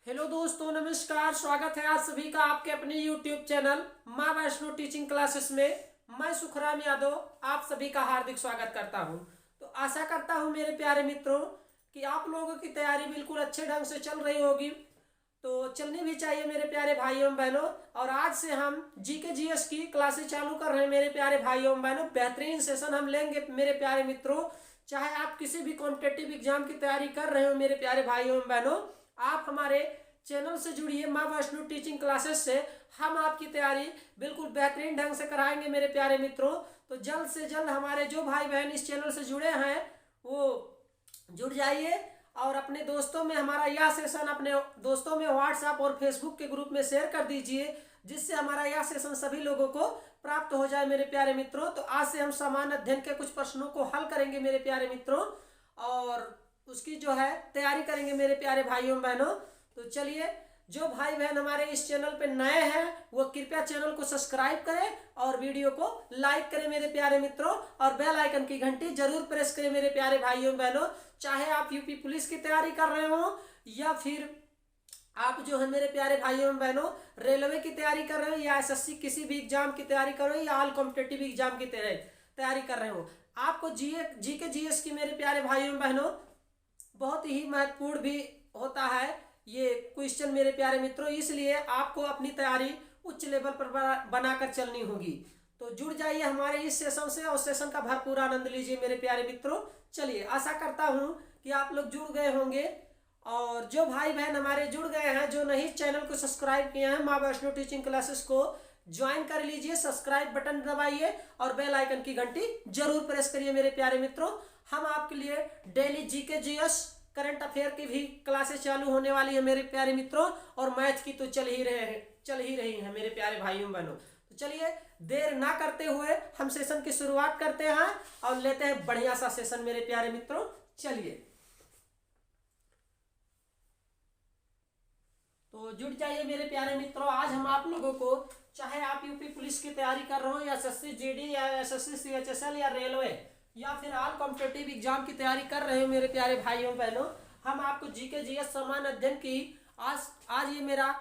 Hello दोस्तों, नमस्कार। स्वागत है आप सभी का आपके अपने YouTube चैनल माँ वैष्णो टीचिंग क्लासेस में। मैं सुखराम यादव आप सभी का हार्दिक स्वागत करता हूं। तो आशा करता हूं मेरे प्यारे मित्रों कि आप लोगों की तैयारी बिल्कुल अच्छे ढंग से चल रही होगी। तो चलनी भी चाहिए मेरे प्यारे भाइयों एवं बहनों। और आज से हम जीके जीएस की क्लासेस चालू कर रहे हैं मेरे प्यारे भाइयों एवं बहनों। बेहतरीन सेशन हम लेंगे मेरे प्यारे मित्रों। चाहे आप किसी भी कॉम्पिटेटिव एग्जाम की तैयारी कर रहे हो मेरे प्यारे भाइयों एवं बहनों, आप हमारे चैनल से जुड़िए माँ वैष्णो टीचिंग क्लासेस से। हम आपकी तैयारी बिल्कुल बेहतरीन ढंग से कराएंगे मेरे प्यारे मित्रों। तो जल्द से जल्द हमारे जो भाई बहन इस चैनल से जुड़े हैं वो जुड़ जाइए और अपने दोस्तों में हमारा यह सेशन अपने दोस्तों में व्हाट्सएप और फेसबुक के ग्रुप में शेयर कर दीजिए, जिससे हमारा यह सेशन सभी लोगों को प्राप्त हो जाए मेरे प्यारे मित्रों। तो आज से हम सामान्य अध्ययन के कुछ प्रश्नों को हल करेंगे मेरे प्यारे मित्रों और उसकी जो है तैयारी करेंगे मेरे प्यारे भाइयों बहनों। तो चलिए, जो भाई बहन हमारे इस चैनल पे नए हैं वो कृपया चैनल को सब्सक्राइब करें और वीडियो को लाइक करें मेरे प्यारे मित्रों, और बेल आइकन की घंटी जरूर प्रेस करें मेरे प्यारे भाइयों बहनों। चाहे आप यूपी पुलिस की तैयारी कर रहे हो या फिर आप जो है मेरे प्यारे भाइयों बहनों रेलवे की तैयारी कर रहे हो या एसएससी किसी भी एग्जाम की तैयारी कर रहे हो या ऑल कॉम्पिटेटिव एग्जाम की तैयारी कर रहे हो, आपको जीके जीएस की मेरे प्यारे भाइयों बहनों बहुत ही महत्वपूर्ण भी होता है ये क्वेश्चन मेरे प्यारे मित्रों। इसलिए आपको अपनी तैयारी उच्च लेवल पर बनाकर चलनी होगी। तो जुड़ जाइए हमारे इस सेशन से और सेशन का भरपूर आनंद लीजिए मेरे प्यारे मित्रों। चलिए, आशा करता हूं कि आप लोग जुड़ गए होंगे। और जो भाई बहन हमारे जुड़ गए हैं, जो नहीं चैनल को सब्सक्राइब किए हैं माँ वैष्णो टीचिंग क्लासेस को ज्वाइन कर लीजिए, सब्सक्राइब बटन दबाइए और बेल आइकन की घंटी जरूर प्रेस करिए मेरे प्यारे मित्रों। हम आपके लिए daily GK GS current affair की भी क्लासेस चालू होने वाली है मेरे प्यारे मित्रों, और मैथ की तो चल ही रही है मेरे प्यारे भाइयों बहनों। तो चलिए, देर ना करते हुए हम सेशन की शुरुआत करते हैं और लेते हैं बढ़िया सा सेशन मेरे प्यारे मित्रों। चलिए, तो जुड़ जाइए मेरे प्यारे मित्रों। आज हम आप लोगों को, चाहे आप यूपी पुलिस की तैयारी कर रहे हो या एसएससी जीडी या एसएससी सीएचएसएल या रेलवे या फिर ऑल कॉम्पिटेटिव एग्जाम की तैयारी कर रहे हो मेरे प्यारे भाइयों बहनों, हम आपको जीके जीएस सामान्य अध्ययन की आज ये मेरा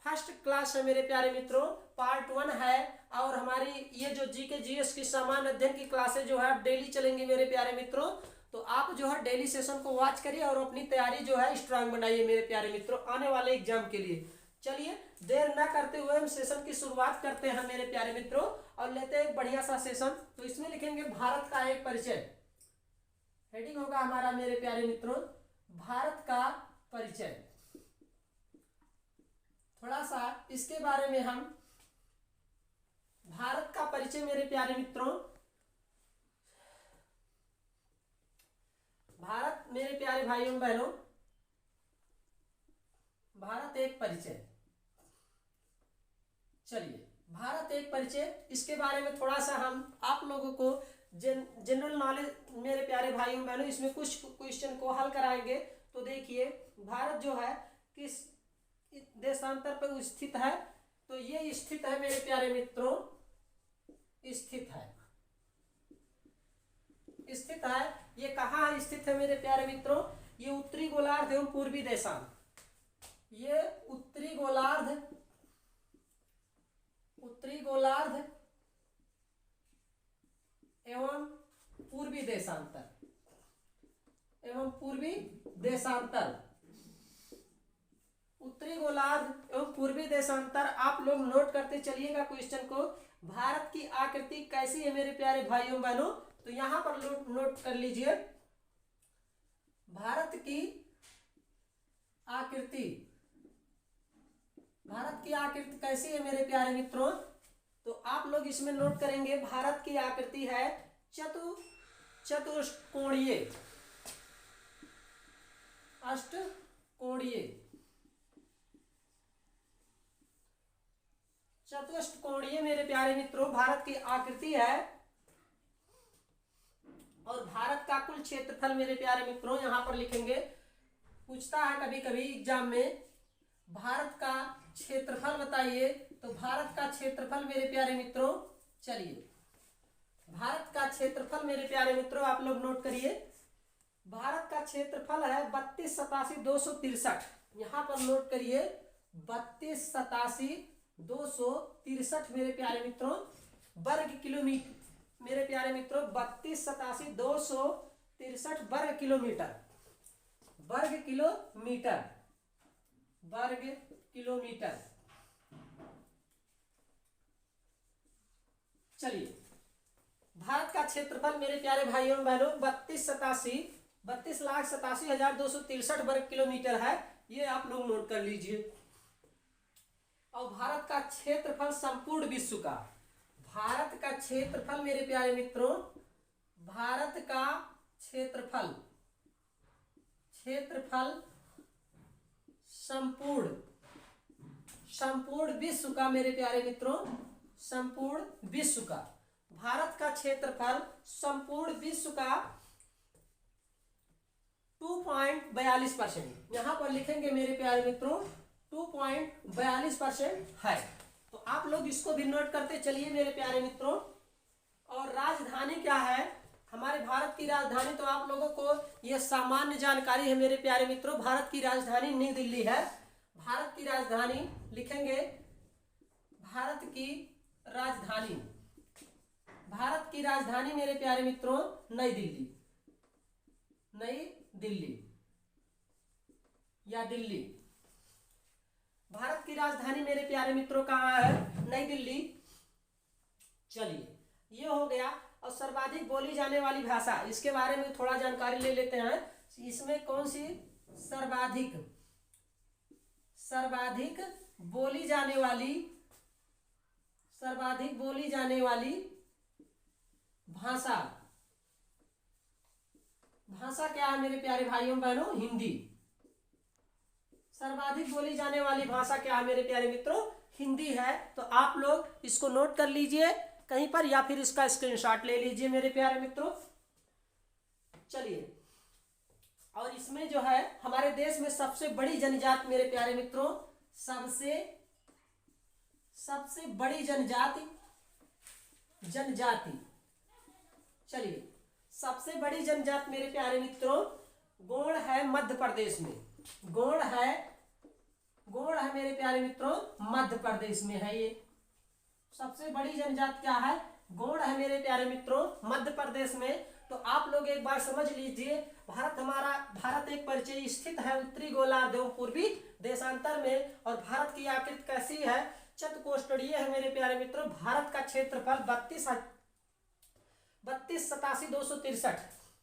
फर्स्ट क्लास है मेरे प्यारे मित्रों, पार्ट 1 है। और हमारी ये जो जीके जीएस की सामान्य अध्ययन की क्लासेज जो है डेली चलेंगी मेरे प्यारे मित्रों। तो आप जो है डेली सेशन को वॉच करिए और अपनी तैयारी जो है स्ट्रांग बनाइए मेरे प्यारे मित्रों आने वाले एग्जाम के लिए। चलिए, देर न करते हुए हम सेशन की शुरुआत करते हैं मेरे प्यारे मित्रों और लेते हैं एक बढ़िया सा सेशन। तो इसमें लिखेंगे भारत का एक परिचय। हेडिंग होगा हमारा मेरे प्यारे मित्रों भारत का परिचय। थोड़ा सा इसके बारे में हम भारत का परिचय मेरे प्यारे मित्रों, भारत मेरे प्यारे भाइयों बहनों, भारत एक परिचय। चलिए, भारत एक परिचय, इसके बारे में थोड़ा सा हम आप लोगों को जनरल नॉलेज मेरे प्यारे भाइयों बहनों इसमें कुछ क्वेश्चन को हल कराएंगे। तो देखिए, भारत जो है किस देशांतर पर स्थित है? तो ये स्थित है मेरे प्यारे मित्रों, स्थित है ये कहाँ स्थित है मेरे प्यारे मित्रों? ये उत्तरी गोलार्ध एवं पूर्वी देशांत, ये उत्तरी गोलार्ध एवं पूर्वी देशांतर, उत्तरी गोलार्ध एवं पूर्वी देशांतर। आप लोग नोट करते चलिएगा क्वेश्चन को। भारत की आकृति कैसी है मेरे प्यारे भाइयों बहनों? तो यहां पर नोट कर लीजिए, भारत की आकृति कैसी है मेरे प्यारे मित्रों? तो आप लोग इसमें नोट करेंगे, भारत की आकृति है चतुष्कोणीय, चतुष्कोणीय मेरे प्यारे मित्रों भारत की आकृति है। और भारत का कुल क्षेत्रफल मेरे प्यारे मित्रों यहां पर लिखेंगे। पूछता है कभी कभी एग्जाम में, भारत का क्षेत्रफल बताइए। तो भारत का क्षेत्रफल मेरे प्यारे मित्रों, चलिए भारत का क्षेत्रफल मेरे प्यारे मित्रों आप लोग नोट करिए, भारत का क्षेत्रफल है 3287,263। यहाँ पर नोट करिए 3287,263 मेरे प्यारे मित्रों वर्ग किलोमीटर। मेरे प्यारे मित्रों 3287,263 वर्ग किलोमीटर। वर्ग किलोमीटर, वर्ग किलोमीटर। चलिए, भारत का क्षेत्रफल मेरे प्यारे भाइयों बहनों 32,87,263 वर्ग किलोमीटर है। ये आप लोग नोट कर लीजिए। और भारत का क्षेत्रफल संपूर्ण विश्व का, भारत का क्षेत्रफल मेरे प्यारे मित्रों, भारत का क्षेत्रफल, क्षेत्रफल संपूर्ण विश्व का मेरे प्यारे मित्रों, संपूर्ण विश्व का, भारत का क्षेत्रफल संपूर्ण विश्व का 2.42%। यहां पर लिखेंगे मेरे प्यारे मित्रों 2.42% है। तो आप लोग इसको भी नोट करते चलिए मेरे प्यारे मित्रों। और राजधानी क्या है हमारे भारत की राजधानी, तो आप लोगों को यह सामान्य जानकारी है मेरे प्यारे मित्रों। भारत की राजधानी नई दिल्ली है। भारत की राजधानी लिखेंगे, भारत की राजधानी, भारत की राजधानी मेरे प्यारे मित्रों नई दिल्ली, नई दिल्ली या दिल्ली। भारत की राजधानी मेरे प्यारे मित्रों कहाँ है? नई दिल्ली। चलिए, ये हो गया। और सर्वाधिक बोली जाने वाली भाषा, इसके बारे में थोड़ा जानकारी ले लेते हैं। इसमें कौन सी सर्वाधिक बोली जाने वाली, सर्वाधिक बोली जाने वाली भाषा, भाषा क्या है मेरे प्यारे भाइयों बहनों? हिंदी। सर्वाधिक बोली जाने वाली भाषा क्या है मेरे प्यारे मित्रों? हिंदी है। तो आप लोग इसको नोट कर लीजिए कहीं पर या फिर इसका स्क्रीनशॉट ले लीजिए मेरे प्यारे मित्रों। चलिए, और इसमें जो है हमारे देश में सबसे बड़ी जनजाति मेरे प्यारे मित्रों, सबसे बड़ी जनजाति, चलिए, सबसे बड़ी जनजाति मेरे प्यारे मित्रों गोंड है मध्य प्रदेश में। गोंड है मेरे प्यारे मित्रों मध्य प्रदेश में है। ये सबसे बड़ी जनजाति क्या है? गोंड है मेरे प्यारे मित्रों मध्य प्रदेश में। तो आप लोग एक बार समझ लीजिए, भारत एक परिचय स्थित है उत्तरी गोलार्ध एवं पूर्वी देशांतर में। और भारत की आकृति कैसी है? चतुष्कोणीय है मेरे प्यारे मित्रों। भारत का क्षेत्रफल 32,87,263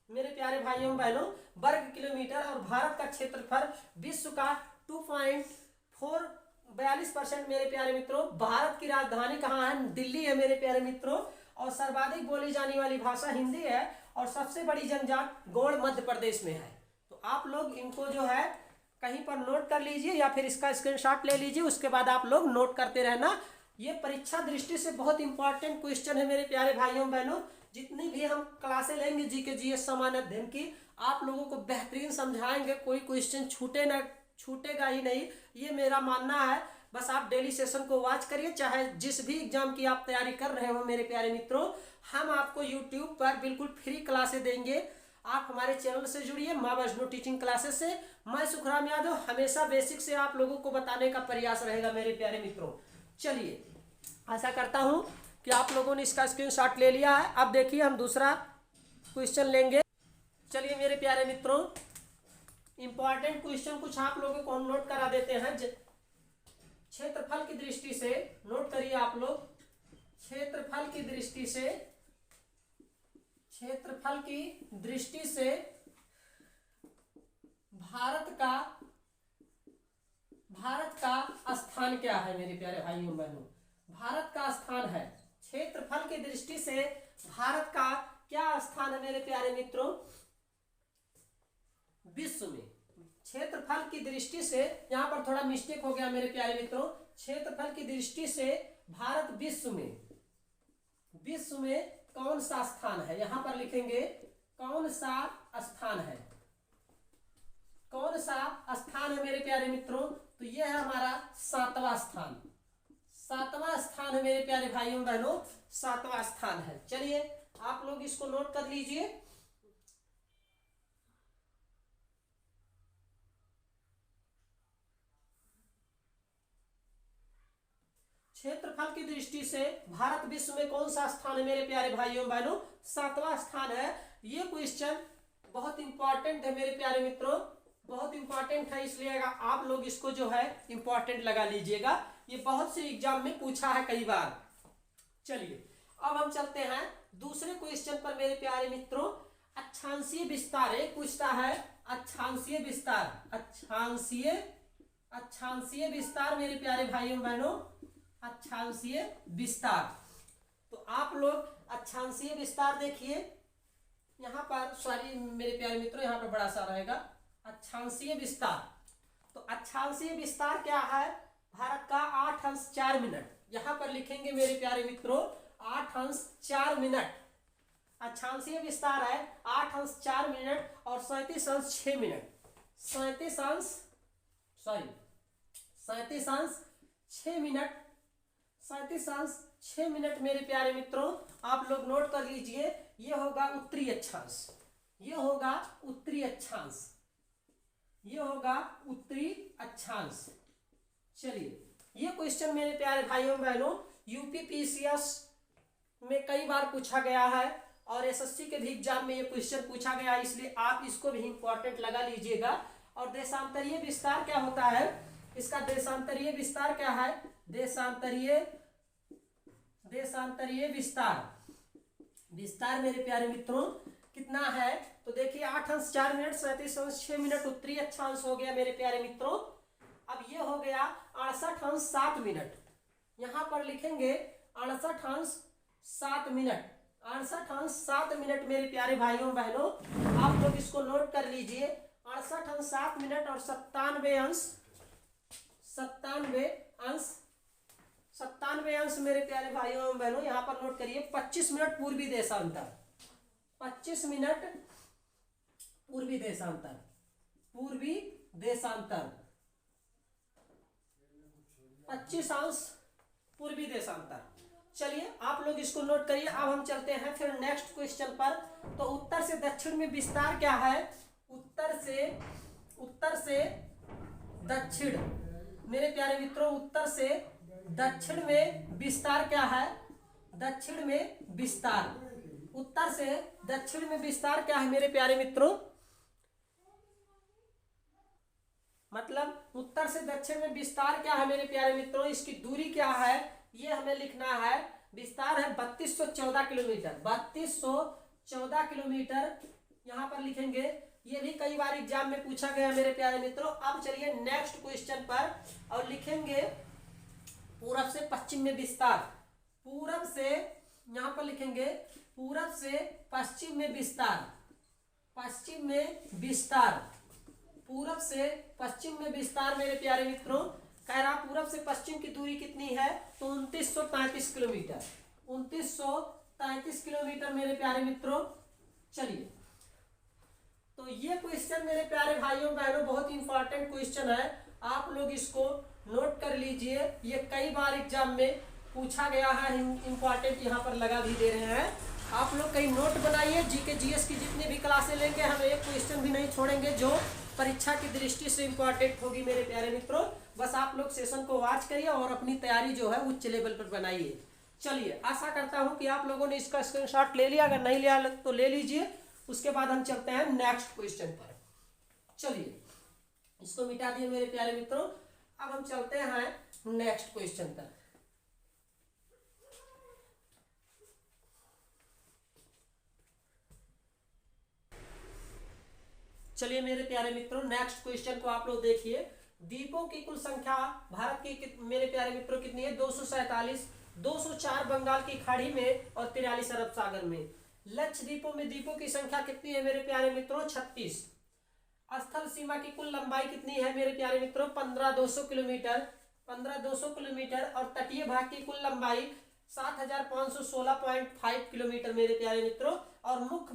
मेरे प्यारे भाइयों बहनों वर्ग किलोमीटर। और भारत का क्षेत्रफल विश्व का 2.42% मेरे प्यारे मित्रों। भारत की राजधानी कहाँ है? दिल्ली है मेरे प्यारे मित्रों। और सर्वाधिक बोली जाने वाली भाषा हिंदी है। और सबसे बड़ी जनजाति गोंड मध्य प्रदेश में है। तो आप लोग इनको जो है कहीं पर नोट कर लीजिए या फिर इसका स्क्रीनशॉट ले लीजिए। उसके बाद आप लोग नोट करते रहना। ये परीक्षा दृष्टि से बहुत इंपॉर्टेंट क्वेश्चन है मेरे प्यारे भाइयों बहनों। जितनी भी हम क्लासें लेंगे जीके जीएस सामान्य अध्ययन की, आप लोगों को बेहतरीन समझाएंगे। कोई क्वेश्चन छूटेगा ही नहीं, ये मेरा मानना है। बस आप डेली सेशन को वॉच करिए, चाहे जिस भी एग्जाम की आप तैयारी कर रहे हो मेरे प्यारे मित्रों। हम आपको यूट्यूब पर बिल्कुल फ्री क्लासेस देंगे। आप हमारे चैनल से जुड़िए, माँ वैष्णो टीचिंग क्लासेस से। मैं सुखराम यादव हमेशा बेसिक से आप लोगों को बताने का प्रयास रहेगा मेरे प्यारे मित्रों। चलिए, आशा करता हूं कि आप लोगों ने इसका स्क्रीनशॉट ले लिया है। अब देखिए हम दूसरा क्वेश्चन लेंगे। चलिए मेरे प्यारे मित्रों, इंपॉर्टेंट क्वेश्चन कुछ आप लोगों को हम नोट करा देते हैं। क्षेत्रफल की दृष्टि से नोट करिए आप लोग। क्षेत्रफल की दृष्टि से भारत का स्थान क्या है मेरे प्यारे भाइयों बहनों? भारत का स्थान है, क्षेत्रफल की दृष्टि से भारत का क्या स्थान है मेरे प्यारे मित्रों विश्व में? क्षेत्रफल की दृष्टि से, यहां पर थोड़ा मिस्टेक हो गया मेरे प्यारे मित्रों। क्षेत्रफल की दृष्टि से भारत विश्व में कौन सा स्थान है? यहां पर लिखेंगे कौन सा स्थान है, कौन सा स्थान है मेरे प्यारे मित्रों? तो यह है हमारा 7वां स्थान। 7वां स्थान है मेरे प्यारे भाइयों बहनों, 7वां स्थान है। चलिए आप लोग इसको नोट कर लीजिए। क्षेत्रफल की दृष्टि से भारत विश्व में कौन सा स्थान है मेरे प्यारे भाइयों बहनों? 7वां स्थान है। ये क्वेश्चन बहुत इंपॉर्टेंट है मेरे प्यारे मित्रों, बहुत इंपॉर्टेंट है, इसलिए आप लोग इसको जो है इंपॉर्टेंट लगा लीजिएगा। ये बहुत से एग्जाम में पूछा है कई बार। चलिए अब हम चलते हैं दूसरे क्वेश्चन पर मेरे प्यारे मित्रों। अक्षांशीय विस्तार एक पूछता है, अक्षांशीय विस्तार, अक्षांशीय विस्तार मेरे प्यारे भाइयों बहनों, अक्षांशीय विस्तार। तो आप लोग अक्षांशीय विस्तार देखिए, यहाँ पर सॉरी मेरे प्यारे मित्रों, यहाँ पर बड़ा सा रहेगा अक्षांशीय विस्तार। तो अक्षांशीय विस्तार क्या है? भारत का 8 अंश 4 मिनट, यहाँ पर लिखेंगे मेरे प्यारे मित्रों 8 अंश 4 मिनट। अक्षांशीय विस्तार है 8 अंश 4 मिनट और 37 अंश 6 मिनट, 37 अंश 6 मिनट, 37 अंश 6 मिनट मेरे प्यारे मित्रों। आप लोग नोट कर लीजिए, ये होगा उत्तरी अक्षांश, ये होगा उत्तरी अक्षांश, ये होगा उत्तरी अक्षांश। चलिए ये क्वेश्चन मेरे प्यारे भाइयों बहनों यूपीपीसीएस में कई बार पूछा गया है और एसएससी के भी एग्जाम में ये क्वेश्चन पूछा गया है, इसलिए आप इसको भी इंपॉर्टेंट लगा लीजिएगा। और देशांतरीय विस्तार क्या होता है? इसका देशांतरीय विस्तार क्या है? देशांतरीय विस्तार मेरे प्यारे मित्रों कितना है? तो देखिए 8 अंश 4 मिनट, 37 अंश 6 मिनट उत्तरी अक्षांश हो गया मेरे प्यारे मित्रों। अब ये हो गया 68 अंश 7 मिनट, यहाँ पर लिखेंगे 68 अंश 7 मिनट, 68 अंश 7 मिनट मेरे प्यारे भाइयों बहनों। आप लोग इसको नोट कर लीजिए, 68 अंश 7 मिनट और 97 अंश मेरे प्यारे भाइयों बहनों, यहाँ पर नोट करिए 25 मिनट पूर्वी देशांतर, 25 मिनट पूर्वी देशांतर, 25 अंश पूर्वी देशांतर। चलिए आप लोग इसको नोट करिए। अब हम चलते हैं फिर नेक्स्ट क्वेश्चन पर। तो उत्तर से दक्षिण में विस्तार क्या है? उत्तर से दक्षिण मेरे प्यारे मित्रों, उत्तर से दक्षिण में विस्तार क्या है? दक्षिण में विस्तार, उत्तर से दक्षिण में विस्तार क्या है मेरे प्यारे मित्रों? मतलब उत्तर से दक्षिण में विस्तार क्या है मेरे प्यारे मित्रों? इसकी दूरी क्या है ये हमें लिखना है। विस्तार है 3214 किलोमीटर, 3214 किलोमीटर यहाँ पर लिखेंगे। ये भी कई बार एग्जाम में पूछा गया मेरे प्यारे मित्रों। अब चलिए नेक्स्ट क्वेश्चन पर और लिखेंगे पूरब से पश्चिम में विस्तार, पूरब से यहाँ पर लिखेंगे पूरब से पश्चिम में विस्तार, पश्चिम में विस्तार, पूरब से पश्चिम में विस्तार मेरे प्यारे मित्रों। कह रहा पूरब से पश्चिम की दूरी कितनी है? तो 2933 किलोमीटर, 2933 किलोमीटर मेरे प्यारे मित्रों। चलिए तो ये क्वेश्चन मेरे प्यारे भाइयों बहनों बहुत इंपॉर्टेंट क्वेश्चन है, आप लोग इसको नोट कर लीजिए। ये कई बार एग्जाम में पूछा गया है, इंपॉर्टेंट यहाँ पर लगा भी दे रहे हैं। आप लोग कहीं नोट बनाइए, जीके जीएस की जितनी भी क्लासें लेंगे हम एक क्वेश्चन भी नहीं छोड़ेंगे जो परीक्षा की दृष्टि से इंपॉर्टेंट होगी मेरे प्यारे मित्रों। बस आप लोग सेशन को वॉच करिए और अपनी तैयारी जो है उच्च लेवल पर बनाइए। चलिए आशा करता हूं कि आप लोगों ने इसका स्क्रीनशॉट ले लिया, अगर नहीं लिया तो ले लीजिए। उसके बाद हम चलते हैं नेक्स्ट क्वेश्चन पर। चलिए इसको मिटा दिए मेरे प्यारे मित्रों। अब हम चलते हैं नेक्स्ट क्वेश्चन पर। चलिए मेरे प्यारे मित्रों नेक्स्ट क्वेश्चन को आप लोग देखिए। द्वीपों की कुल संख्या भारत की मेरे प्यारे मित्रों कितनी है? 247, 204 बंगाल की खाड़ी में और 43 अरब सागर में। लक्षद्वीपों में द्वीपों की संख्या कितनी है मेरे प्यारे मित्रों? 36। स्थल सीमा की कुल लंबाई कितनी है मेरे प्यारे मित्रों? 15,200 किलोमीटर, 15,200 किलोमीटर और तटीय भाग की कुल लंबाई 7,516.5 किलोमीटर मेरे प्यारे मित्रों। और मुख्य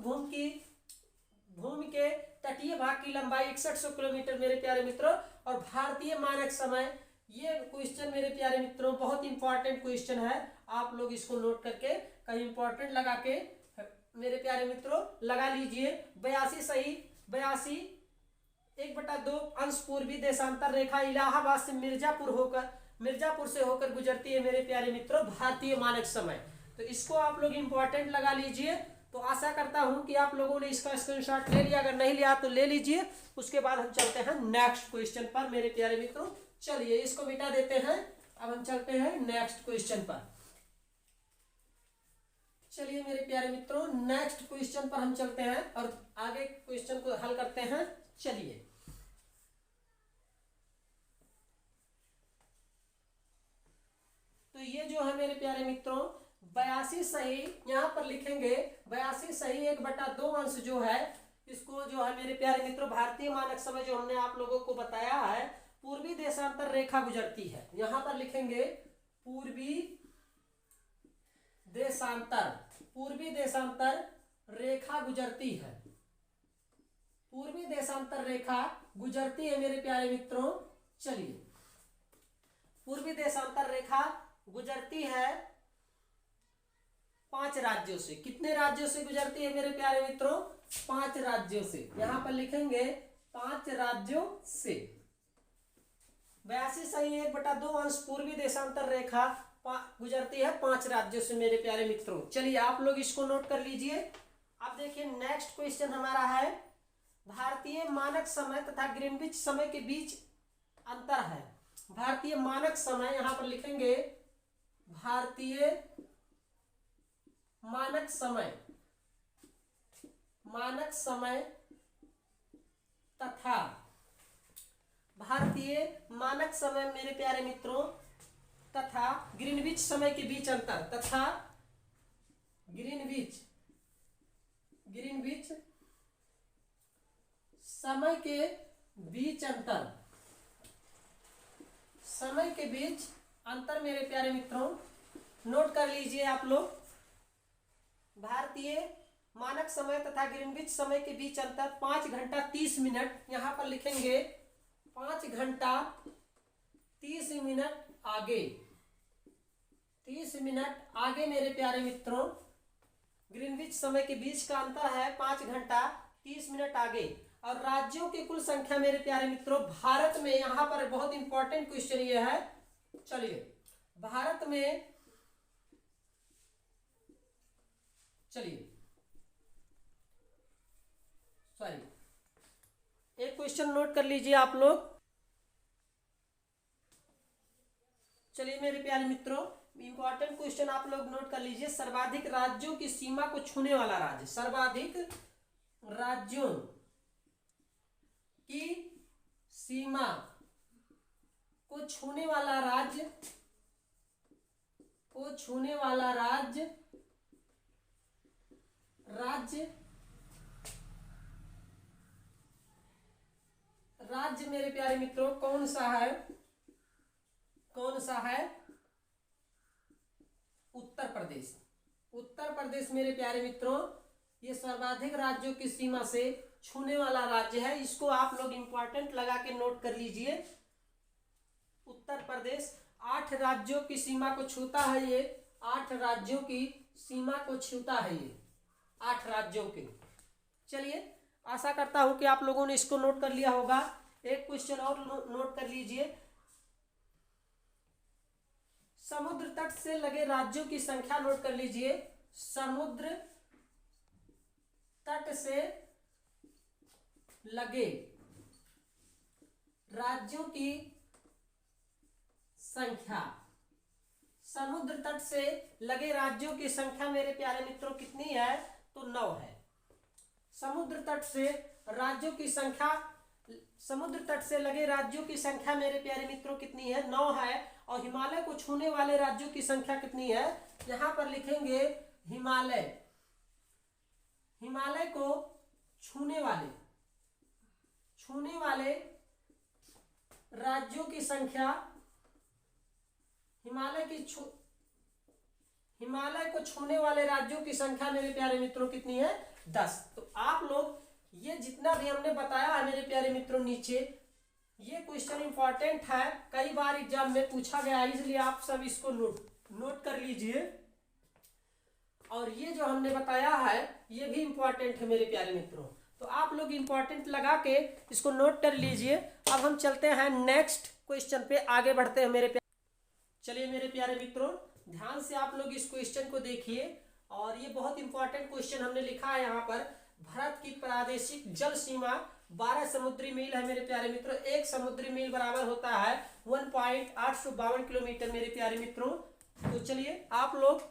भूमि के तटीय भाग की लंबाई 6100 किलोमीटर मेरे प्यारे मित्रों। और भारतीय मानक समय, ये क्वेश्चन मेरे प्यारे मित्रों बहुत इंपॉर्टेंट क्वेश्चन है, आप लोग इसको नोट करके कहीं इंपॉर्टेंट लगा के मेरे प्यारे मित्रों लगा लीजिए। 82 सही, 82 1/2 अंश पूर्वी देशांतर रेखा इलाहाबाद से मिर्जापुर होकर मिर्जापुर से होकर गुजरती है मेरे प्यारे मित्रों भारतीय मानक समय। तो इसको आप लोग इंपॉर्टेंट लगा लीजिए। तो आशा करता हूं कि आप लोगों ने इसका स्क्रीनशॉट ले लिया, अगर नहीं लिया तो ले लीजिए। उसके बाद हम चलते हैं नेक्स्ट क्वेश्चन पर मेरे प्यारे मित्रों। चलिए इसको मिटा देते हैं, अब हम चलते हैं नेक्स्ट क्वेश्चन पर। चलिए मेरे प्यारे मित्रों नेक्स्ट क्वेश्चन पर हम चलते हैं और आगे क्वेश्चन को हल करते हैं। चलिए तो ये जो है मेरे प्यारे मित्रों 82 सही, यहाँ पर लिखेंगे 82 सही 1/2 अंश जो है, इसको जो है मेरे प्यारे मित्रों भारतीय मानक समय जो हमने आप लोगों को बताया है, पूर्वी देशांतर रेखा गुजरती है। यहाँ पर लिखेंगे पूर्वी देशांतर रेखा गुजरती है। पूर्वी देशांतर रेखा गुजरती है मेरे प्यारे मित्रों। चलिए पूर्वी देशांतर रेखा गुजरती है 5 राज्यों से। कितने राज्यों से गुजरती है मेरे प्यारे मित्रों? 5 राज्यों से। यहां पर लिखेंगे 5 राज्यों से। 82 सही 1/2 अंश पूर्वी देशांतर रेखा गुजरती है 5 राज्यों से मेरे प्यारे मित्रों। चलिए आप लोग इसको नोट कर लीजिए। अब देखिए नेक्स्ट क्वेश्चन हमारा है भारतीय मानक समय तथा ग्रीनविच समय के बीच अंतर है। भारतीय मानक समय, यहां पर लिखेंगे भारतीय मानक समय तथा भारतीय मानक समय मेरे प्यारे मित्रों तथा ग्रीनविच समय के बीच अंतर, तथा ग्रीनविच समय के बीच अंतर, समय के बीच अंतर मेरे प्यारे मित्रों नोट कर लीजिए आप लोग। भारतीय मानक समय तथा ग्रीनविच समय के बीच अंतर 5 घंटा 30 मिनट। यहां पर लिखेंगे 5 घंटा 30 मिनट आगे, 30 मिनट आगे मेरे प्यारे मित्रों ग्रीनविच समय के बीच का अंतर है 5 घंटा 30 मिनट आगे। और राज्यों की कुल संख्या मेरे प्यारे मित्रों भारत में, यहां पर बहुत इंपॉर्टेंट क्वेश्चन ये है। चलिए भारत में, एक क्वेश्चन नोट कर लीजिए आप लोग। चलिए मेरे प्यारे मित्रों इंपॉर्टेंट क्वेश्चन आप लोग नोट कर लीजिए। सर्वाधिक राज्यों की सीमा को छूने वाला राज्य, सर्वाधिक राज्यों की सीमा को छूने वाला राज्य मेरे प्यारे मित्रों कौन सा है? उत्तर प्रदेश। उत्तर प्रदेश मेरे प्यारे मित्रों ये सर्वाधिक राज्यों की सीमा से छूने वाला राज्य है। इसको आप लोग इंपॉर्टेंट लगा के नोट कर लीजिए। उत्तर प्रदेश 8 राज्यों की सीमा को छूता है। ये 8 राज्यों की सीमा को छूता है, ये 8 राज्यों के। चलिए आशा करता हूं कि आप लोगों ने इसको नोट कर लिया होगा। एक क्वेश्चन और नोट कर लीजिए। समुद्र तट से लगे राज्यों की संख्या नोट कर लीजिए। समुद्र तट से लगे राज्यों की संख्या, समुद्र तट से लगे राज्यों की संख्या मेरे प्यारे मित्रों कितनी है? तो 9 है। समुद्र तट से राज्यों की संख्या, समुद्र तट से लगे राज्यों की संख्या मेरे प्यारे मित्रों कितनी है? 9 है। और हिमालय को छूने वाले राज्यों की संख्या कितनी है? यहां पर लिखेंगे हिमालय, हिमालय को छूने वाले राज्यों की संख्या, हिमालय को छूने वाले राज्यों की संख्या मेरे प्यारे मित्रों कितनी है? 10। तो आप लोग ये जितना भी हमने बताया है मेरे प्यारे मित्रों नीचे, ये क्वेश्चन इंपॉर्टेंट है, कई बार एग्जाम में पूछा गया है, इसलिए आप सब इसको नोट कर लीजिए। और ये जो हमने बताया है ये भी इंपॉर्टेंट है मेरे प्यारे मित्रों। तो आप लोग इंपॉर्टेंट लगा के इसको नोट कर लीजिए। अब हम चलते हैं नेक्स्ट क्वेश्चन पे, आगे बढ़ते हैं मेरे प्यारे। चलिए मेरे प्यारे मित्रों, ध्यान से आप लोग इस क्वेश्चन को देखिए। और ये बहुत इंपॉर्टेंट क्वेश्चन हमने लिखा है यहाँ पर। भारत की प्रादेशिक जल सीमा 12 समुद्री मील है मेरे प्यारे मित्रों। एक समुद्री मील बराबर होता है 1.852 किलोमीटर मेरे प्यारे मित्रों। तो चलिए आप लोग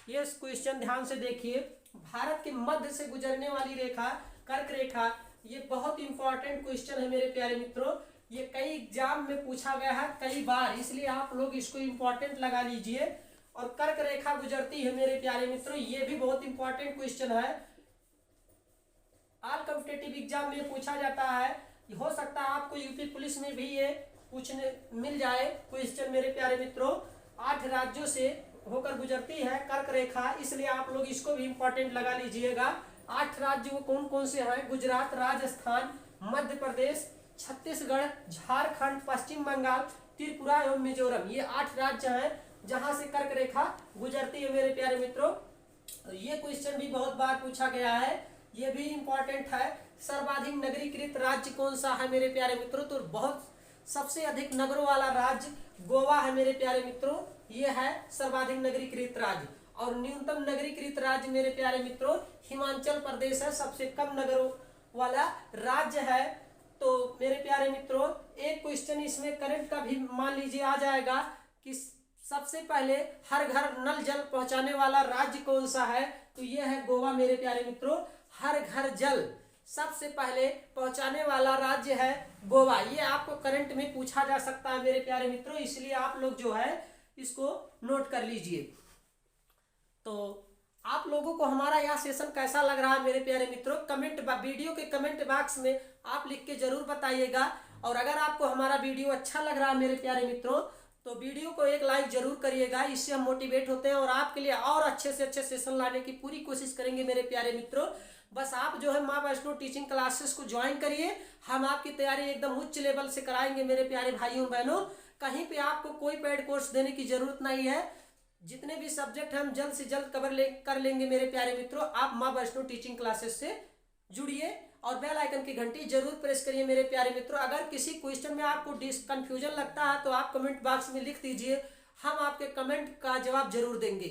ये क्वेश्चन ध्यान से देखिए। भारत के मध्य से गुजरने वाली रेखा कर्क रेखा, ये बहुत इंपॉर्टेंट क्वेश्चन है मेरे प्यारे मित्रों। ये कई एग्जाम में पूछा गया है कई बार, इसलिए आप लोग इसको इंपॉर्टेंट लगा लीजिए। और कर्क रेखा गुजरती है मेरे प्यारे मित्रों, ये भी बहुत इंपॉर्टेंट क्वेश्चन है। ऑल कॉम्पिटिटिव एग्जाम में पूछा जाता है। हो सकता है आपको यूपी पुलिस में भी ये पूछने मिल जाए क्वेश्चन मेरे प्यारे मित्रों। 8 राज्यों से होकर गुजरती है कर्क रेखा, इसलिए आप लोग इसको भी इंपॉर्टेंट लगा लीजिएगा। 8 राज्य वो कौन कौन से हैं? गुजरात, राजस्थान, मध्य प्रदेश, छत्तीसगढ़, झारखंड, पश्चिम बंगाल, त्रिपुरा एवं मिजोरम। ये 8 राज्य हैं जहां से कर्क रेखा गुजरती है मेरे प्यारे मित्रों। ये क्वेश्चन भी बहुत बार पूछा गया है, ये भी इंपॉर्टेंट है। सर्वाधिक नगरीकृत राज्य कौन सा है मेरे प्यारे मित्रों? तो बहुत सबसे अधिक नगरों वाला राज्य गोवा है मेरे प्यारे मित्रों। ये है सर्वाधिक नगरीकृत राज्य। और न्यूनतम नगरीकृत राज्य मेरे प्यारे मित्रों हिमाचल प्रदेश है, सबसे कम नगरों वाला राज्य है। तो मेरे प्यारे मित्रों एक क्वेश्चन इसमें करंट का भी मान लीजिए आ जाएगा कि सबसे पहले हर घर नल जल पहुंचाने वाला राज्य कौन सा है? तो ये है गोवा मेरे प्यारे मित्रों। हर घर जल सबसे पहले पहुंचाने वाला राज्य है गोवा। ये आपको करंट में पूछा जा सकता है मेरे प्यारे मित्रों, इसलिए आप लोग जो है इसको नोट कर लीजिए। तो आप लोगों को हमारा यह सेशन कैसा लग रहा है मेरे प्यारे मित्रों? वीडियो के कमेंट बॉक्स में आप लिख के जरूर बताइएगा। और अगर आपको हमारा वीडियो अच्छा लग रहा है मेरे प्यारे मित्रों तो वीडियो को एक लाइक जरूर करिएगा, इससे हम मोटिवेट होते हैं और आपके लिए और अच्छे से अच्छे सेशन लाने की पूरी कोशिश करेंगे मेरे प्यारे मित्रों। बस आप जो है माँ वैष्णो टीचिंग क्लासेस को ज्वाइन करिए, हम आपकी तैयारी एकदम उच्च लेवल से कराएंगे मेरे प्यारे भाइयों बहनों। कहीं पे आपको कोई पेड कोर्स देने की जरूरत नहीं है। जितने भी सब्जेक्ट हम जल्द से जल्द कर लेंगे मेरे प्यारे मित्रों। आप माँ वैष्णो टीचिंग क्लासेस से जुड़िए और बेल आइकन की घंटी जरूर प्रेस करिए मेरे प्यारे मित्रों। अगर किसी क्वेश्चन में आपको कंफ्यूजन लगता है तो आप कमेंट बॉक्स में लिख दीजिए, हम आपके कमेंट का जवाब जरूर देंगे।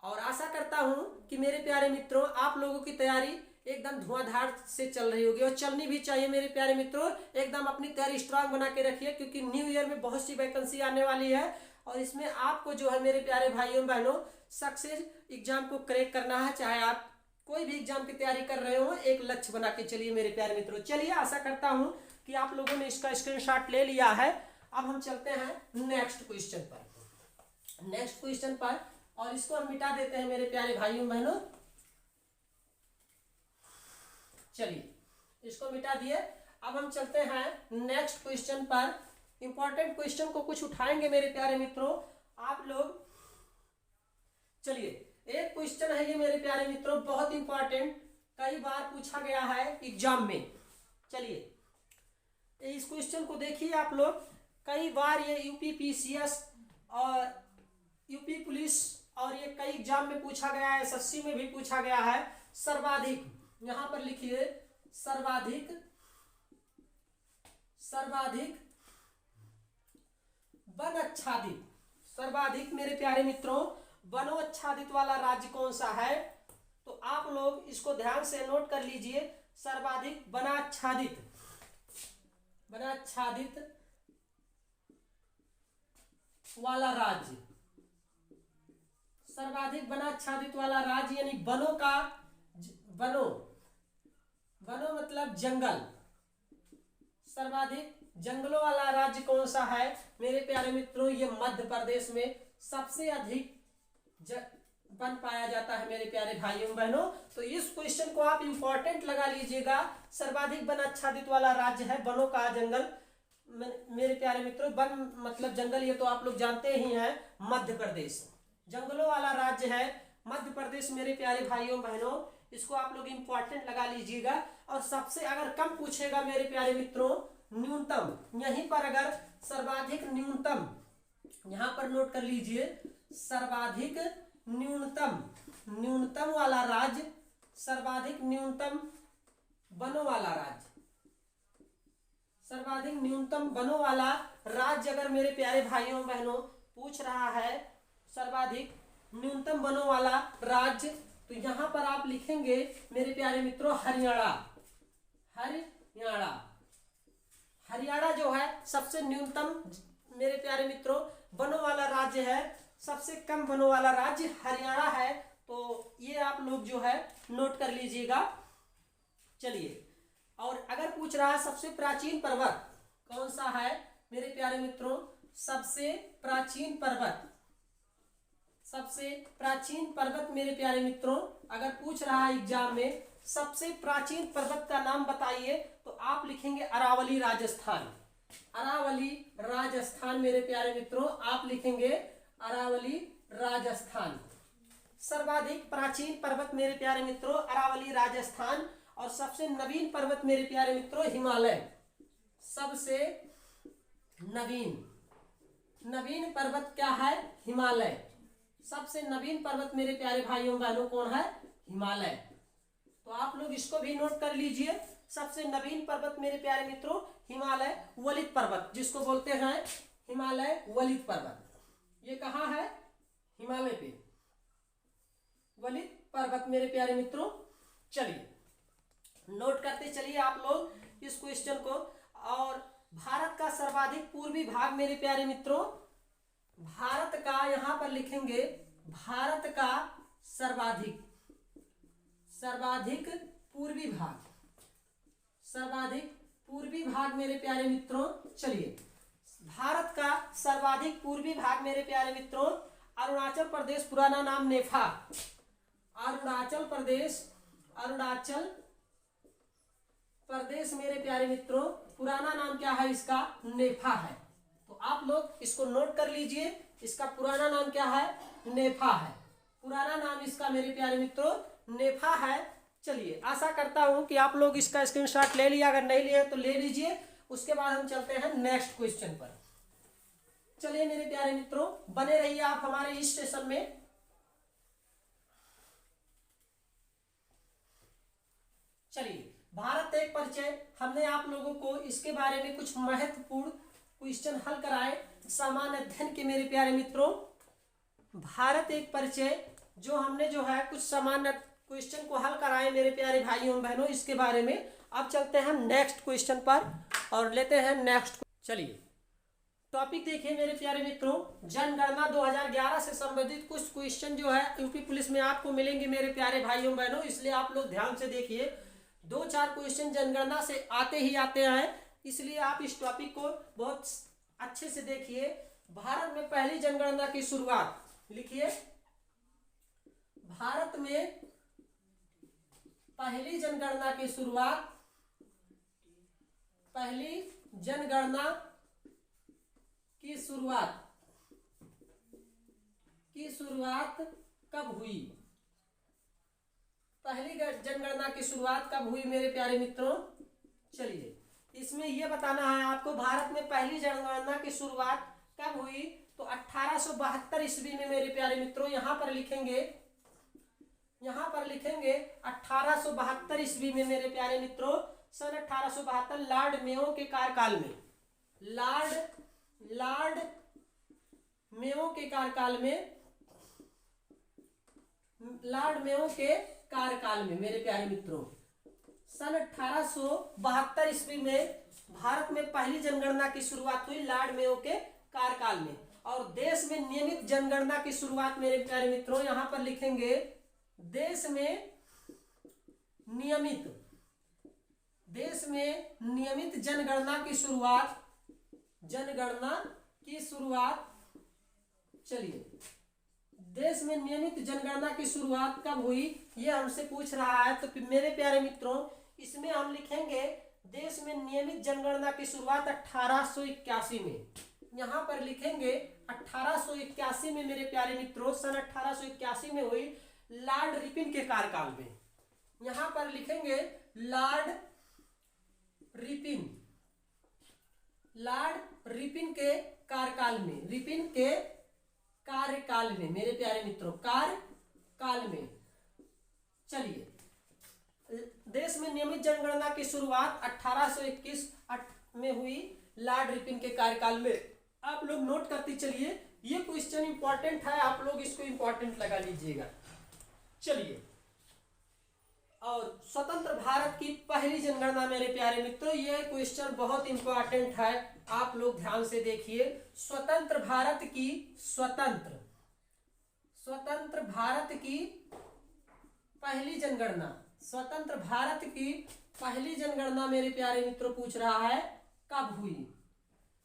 और आशा करता हूं कि मेरे प्यारे मित्रों आप लोगों की तैयारी एकदम धुआंधार से चल रही होगी और चलनी भी चाहिए मेरे प्यारे मित्रों। एकदम अपनी तैयारी स्ट्रांग बना के रखिए, क्योंकि न्यू ईयर में बहुत सी वैकेंसी आने वाली है और इसमें आपको जो है मेरे प्यारे भाइयों बहनों सक्सेस एग्जाम को क्रैक करना है। चाहे आप कोई भी एग्जाम की तैयारी कर रहे हो, एक लक्ष्य बना के चलिए मेरे प्यारे मित्रों। चलिए आशा करता हूं कि आप लोगों ने इसका स्क्रीनशॉट ले लिया है। अब हम चलते हैं नेक्स्ट क्वेश्चन पर और इसको हम मिटा देते हैं मेरे प्यारे भाइयों बहनों। चलिए इसको मिटा दिए। अब हम चलते हैं नेक्स्ट क्वेश्चन पर। इंपॉर्टेंट क्वेश्चन को कुछ उठाएंगे मेरे प्यारे मित्रों आप लोग। चलिए एक क्वेश्चन है ये मेरे प्यारे मित्रों, बहुत इंपॉर्टेंट, कई बार पूछा गया है एग्जाम में। चलिए इस क्वेश्चन को देखिए आप लोग। कई बार ये यूपी पीसीएस और यूपी पुलिस और ये कई एग्जाम में पूछा गया है, एसएससी में भी पूछा गया है। सर्वाधिक, यहां पर लिखिए सर्वाधिक वन आच्छादित, सर्वाधिक मेरे प्यारे मित्रों वनोच्छादित वाला राज्य कौन सा है? तो आप लोग इसको ध्यान से नोट कर लीजिए। सर्वाधिक वनाच्छादित वाला राज्य, सर्वाधिक वनाच्छादित वाला राज्य यानी वनों मतलब जंगल। सर्वाधिक जंगलों वाला राज्य कौन सा है मेरे प्यारे मित्रों? ये मध्य प्रदेश में सबसे अधिक वन पाया जाता है मेरे प्यारे भाइयों बहनों। तो इस क्वेश्चन को आप इंपॉर्टेंट लगा लीजिएगा। सर्वाधिक वन आच्छादित वाला राज्य है वनों का जंगल मेरे प्यारे मित्रों। वन मतलब जंगल, ये तो आप लोग जानते ही हैं, मध्य प्रदेश जंगलों वाला राज्य है मध्य प्रदेश मेरे प्यारे भाइयों बहनों। इसको आप लोग इंपॉर्टेंट लगा लीजिएगा। और सबसे अगर कम पूछेगा मेरे प्यारे मित्रों न्यूनतम, यहीं पर अगर सर्वाधिक न्यूनतम, यहां पर नोट कर लीजिए सर्वाधिक न्यूनतम वाला राज्य, सर्वाधिक न्यूनतम वनों वाला राज्य, सर्वाधिक न्यूनतम वनों वाला राज्य अगर मेरे प्यारे भाइयों बहनों पूछ रहा है सर्वाधिक न्यूनतम वनों वाला राज्य, तो यहाँ पर आप लिखेंगे मेरे प्यारे मित्रों हरियाणा। हरियाणा, हरियाणा जो है सबसे न्यूनतम मेरे प्यारे मित्रों वनों वाला राज्य है, सबसे कम वनों वाला राज्य हरियाणा है। तो ये आप लोग जो है नोट कर लीजिएगा। चलिए, और अगर पूछ रहा है सबसे प्राचीन पर्वत कौन सा है मेरे प्यारे मित्रों, सबसे प्राचीन पर्वत, सबसे प्राचीन पर्वत मेरे प्यारे मित्रों अगर पूछ रहा है एग्जाम में सबसे प्राचीन पर्वत का नाम बताइए, तो आप लिखेंगे अरावली राजस्थान। अरावली राजस्थान मेरे प्यारे मित्रों, आप लिखेंगे अरावली राजस्थान। सर्वाधिक प्राचीन पर्वत मेरे प्यारे मित्रों अरावली राजस्थान, और सबसे नवीन पर्वत मेरे प्यारे मित्रों हिमालय। सबसे नवीन पर्वत क्या है, हिमालय। सबसे नवीन पर्वत मेरे प्यारे भाइयों बहनों कौन है, हिमालय। तो आप लोग इसको भी नोट कर लीजिए। सबसे नवीन पर्वत मेरे प्यारे मित्रों हिमालय वलित पर्वत, जिसको बोलते हैं हिमालय वलित पर्वत। ये कहाँ है, हिमालय पे वलित पर्वत मेरे प्यारे मित्रों। चलिए नोट करते चलिए आप लोग इस क्वेश्चन को। और भारत का सर्वाधिक पूर्वी भाग मेरे प्यारे मित्रों, भारत का यहां पर लिखेंगे भारत का सर्वाधिक पूर्वी भाग, सर्वाधिक पूर्वी भाग मेरे प्यारे मित्रों। चलिए, भारत का सर्वाधिक पूर्वी भाग मेरे प्यारे मित्रों अरुणाचल प्रदेश, पुराना नाम नेफा। अरुणाचल प्रदेश मेरे प्यारे मित्रों पुराना नाम क्या है इसका, नेफा है। तो आप लोग इसको नोट कर लीजिए, इसका पुराना नाम क्या है, नेफा है। पुराना नाम इसका मेरे प्यारे मित्रों नेफा है। चलिए, आशा करता हूं कि आप लोग इसका स्क्रीनशॉट ले लिया, अगर नहीं लिए तो ले लीजिए। उसके बाद हम चलते हैं नेक्स्ट क्वेश्चन पर। चलिए मेरे प्यारे मित्रों, बने रहिए आप हमारे इस सेशन में। चलिए, भारत एक परिचय, हमने आप लोगों को इसके बारे में कुछ महत्वपूर्ण क्वेश्चन हल कराए सामान्य अध्ययन के मेरे प्यारे मित्रों। भारत एक परिचय जो हमने जो है कुछ सामान्य क्वेश्चन को हल कराए मेरे प्यारे भाइयों बहनों, इसके बारे में। अब चलते हैं नेक्स्ट क्वेश्चन पर और लेते हैं नेक्स्ट। चलिए, टॉपिक देखिए मेरे प्यारे मित्रों, जनगणना 2011 से संबंधित कुछ क्वेश्चन जो है यूपी पुलिस में आपको मिलेंगे मेरे प्यारे भाइयों बहनों, इसलिए आप लोग ध्यान से देखिए। 2-4 क्वेश्चन जनगणना से आते ही आते हैं, इसलिए आप इस टॉपिक को बहुत अच्छे से देखिए। भारत में पहली जनगणना की शुरुआत लिखिए, भारत में पहली जनगणना की शुरुआत, पहली जनगणना की शुरुआत कब हुई, पहली जनगणना की शुरुआत कब हुई मेरे प्यारे मित्रों। चलिए, इसमें यह बताना है आपको भारत में पहली जनगणना की शुरुआत कब हुई, तो 1872 ईस्वी में मेरे प्यारे मित्रों। यहां पर लिखेंगे 1872 ईस्वी में मेरे प्यारे मित्रों, सन 1872 लॉर्ड मेयो के कार्यकाल में, लॉर्ड मेयो के कार्यकाल में मेरे प्यारे मित्रों सन 1872 ईस्वी में भारत में पहली जनगणना की शुरुआत हुई लॉर्ड मेयो के कार्यकाल में। और देश में नियमित जनगणना की शुरुआत मेरे प्यारे मित्रों, यहां पर लिखेंगे देश में नियमित जनगणना की शुरुआत। चलिए, देश में नियमित जनगणना की शुरुआत कब हुई, ये हमसे पूछ रहा है। तो मेरे प्यारे मित्रों, इसमें हम लिखेंगे देश में नियमित जनगणना की शुरुआत 1881 में। यहां पर लिखेंगे 1881 में मेरे प्यारे मित्रों, सन 1881 में हुई लॉर्ड रिपन के कार्यकाल में। यहां पर लिखेंगे लॉर्ड रिपन के कार्यकाल में, मेरे प्यारे मित्रों कार्यकाल में। चलिए, देश में नियमित जनगणना की शुरुआत 1821 में हुई लॉर्ड रिपन के कार्यकाल में। आप लोग नोट करते चलिए, ये क्वेश्चन इंपॉर्टेंट है, आप लोग इसको इंपॉर्टेंट लगा लीजिएगा। चलिए, और स्वतंत्र भारत की पहली जनगणना मेरे प्यारे मित्रों, ये क्वेश्चन बहुत इंपॉर्टेंट है, आप लोग ध्यान से देखिए। स्वतंत्र भारत की स्वतंत्र भारत की पहली जनगणना, स्वतंत्र भारत की पहली जनगणना मेरे प्यारे मित्रों पूछ रहा है कब हुई।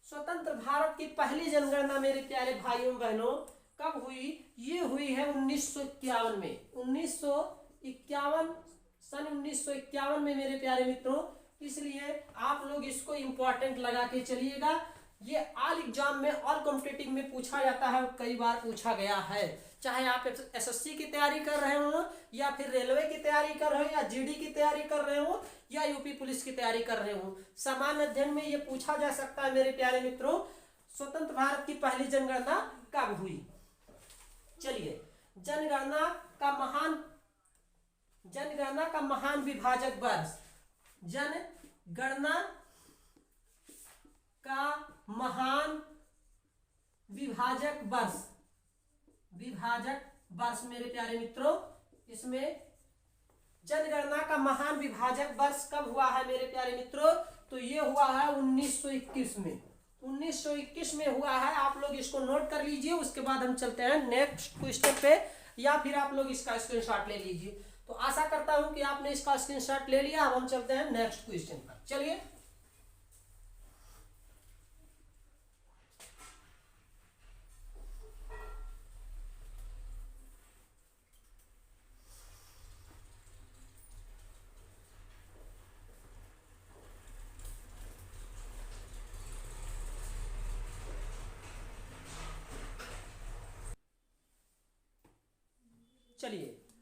स्वतंत्र भारत की पहली जनगणना मेरे प्यारे भाइयों बहनों कब हुई? ये हुई है 1951 में। 1951 सन 1951 में मेरे प्यारे मित्रों। इसलिए आप लोग इसको इंपॉर्टेंट लगा के चलिएगा। ये ऑल एग्जाम में, ऑल कॉम्पिटिटिव में पूछा जाता है, कई बार पूछा गया है। चाहे आप एसएससी की तैयारी कर रहे हो, या फिर रेलवे की तैयारी कर रहे हो, या जीडी की तैयारी कर रहे हो, या यूपी पुलिस की तैयारी कर रहे हो, सामान्य अध्ययन में ये पूछा जा सकता है मेरे प्यारे मित्रों, स्वतंत्र भारत की पहली जनगणना कब हुई। चलिए, जनगणना का महान विभाजक वर्ष, जनगणना का महान विभाजक वर्ष मेरे प्यारे मित्रों, इसमें जनगणना का महान विभाजक वर्ष कब हुआ है मेरे प्यारे मित्रों? तो ये हुआ है 1921 में। 1921 में हुआ है, आप लोग इसको नोट कर लीजिए। उसके बाद हम चलते हैं नेक्स्ट क्वेश्चन पे, या फिर आप लोग इसका स्क्रीनशॉट ले लीजिए। तो आशा करता हूं कि आपने इसका स्क्रीनशॉट ले लिया। अब हम चलते हैं नेक्स्ट क्वेश्चन पर। चलिए,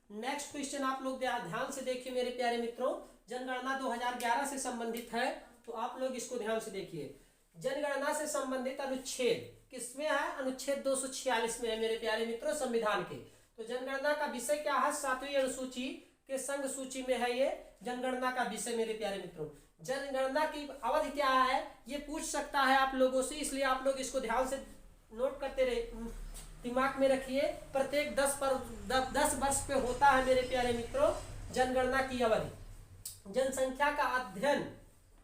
नेक्स्ट क्वेश्चन आप लोग ध्यान से देखिए मेरे प्यारे मित्रों। जनगणना 2011 से संबंधित है, तो आप लोग इसको ध्यान से देखिए। जनगणना से संबंधित अनुच्छेद किसमें है? अनुच्छेद 246 में है मेरे प्यारे मित्रों, संविधान के। तो जनगणना का विषय क्या है? 7वीं अनुसूची के संघ सूची में है ये जनगणना का विषय मेरे प्यारे मित्रों। जनगणना की अवधि क्या है ये पूछ सकता है आप लोगों से, इसलिए आप लोग इसको ध्यान से नोट करते रहे, दिमाग में रखिए। प्रत्येक 10 वर्ष पे होता है मेरे प्यारे मित्रों जनगणना की अवधि। जनसंख्या का अध्ययन